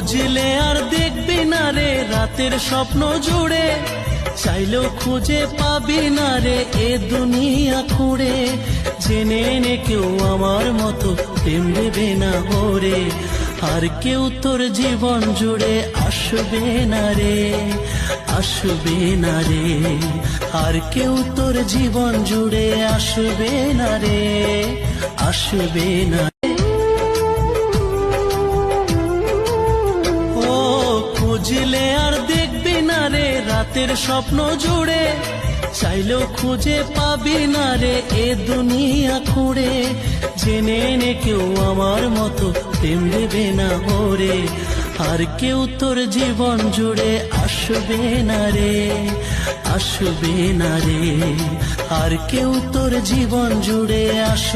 খুঁজলে আর দেখবি না রে রাতের স্বপ্ন জুড়ে, চাইলেও খুঁজে পাবি না রে এ দুনিয়া খুঁড়ে। জেনে নে কেউ আমার মতো প্রেম দেবে না ওরে, আর কেউ তোর জীবন জুড়ে আসবে না রে, আসবে না রে। আর কেউ তোর জীবন জুড়ে আসবে না রে, আসবে না। ও খুঁজলে আর দেখবি না রে রাতের স্বপ্ন জুড়ে, চাইলেও খুঁজে পাবি না রে এ দুনিয়া খুঁড়ে। জেনে নে কেউ আমার মতো প্রেম দেবে না ওরে, আর কেউ তোর জীবন জুড়ে আসবে না রে, আসবে না রে। আর কেউ তোর জীবন জুড়ে আসবে